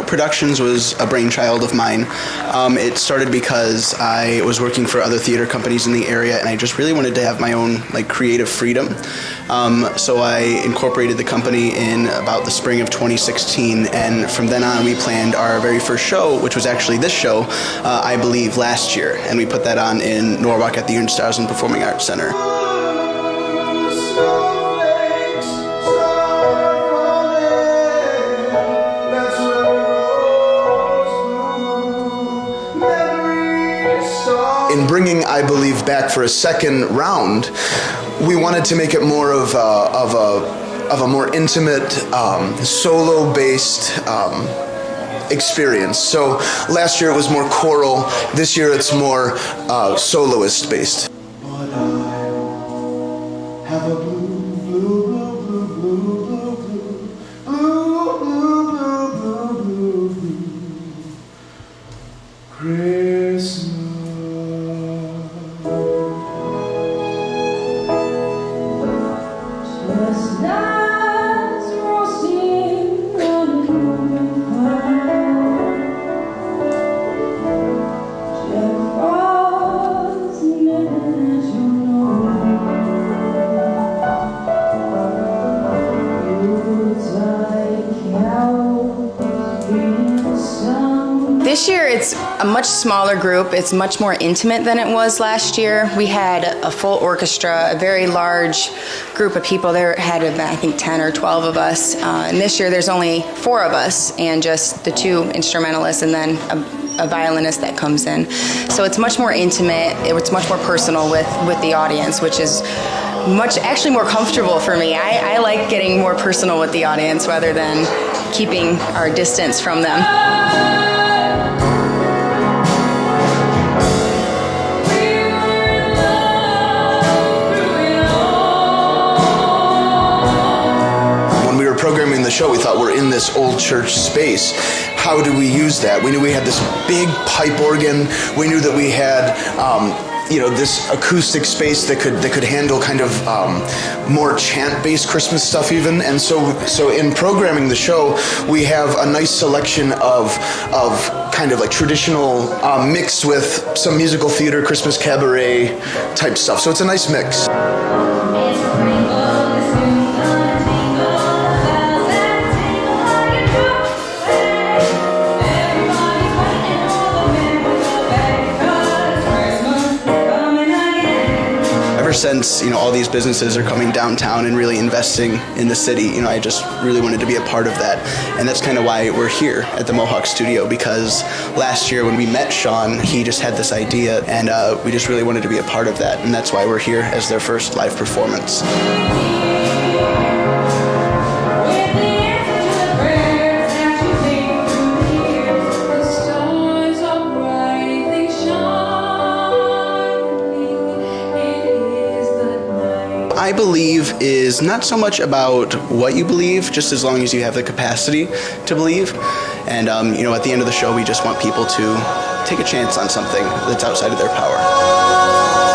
Productions was a brainchild of mine. It started because I was working for other theater companies in the area, and I just really wanted to have my own creative freedom. So I incorporated the company in about the spring of 2016, and from then on we planned our very first show, which was actually this show, I believe, last year, and we put that on in Norwalk at the Unstausen Performing Arts Center. In bringing I Believe back for a second round, we wanted to make it more of a more intimate, solo-based experience. So last year it was more choral. This year it's more soloist-based. But I have a blue, blue, blue, blue, blue, blue, blue, blue, blue, blue, blue, Christmas. This year it's a much smaller group. It's much more intimate than it was last year. We had a full orchestra, a very large group of people. There had, I think, 10 or 12 of us. And this year there's only 4 of us and just the 2 instrumentalists and then a violinist that comes in. So it's much more intimate. It's much more personal with the audience, which is actually more comfortable for me. I like getting more personal with the audience rather than keeping our distance from them. Programming the show, we thought, we're in this old church space. How do we use that? We knew we had this big pipe organ. We knew that we had this acoustic space that could handle kind of more chant-based Christmas stuff even. And so in programming the show, we have a nice selection of kind of traditional mixed with some musical theater, Christmas cabaret type stuff. So it's a nice mix. Since all these businesses are coming downtown and really investing in the city, I just really wanted to be a part of that, and that's kind of why we're here at the Mohawk Studio, because last year when we met Sean, he just had this idea, and we just really wanted to be a part of that, and that's why we're here as their first live performance. I Believe is not so much about what you believe, just as long as you have the capacity to believe. And, at the end of the show, we just want people to take a chance on something that's outside of their power.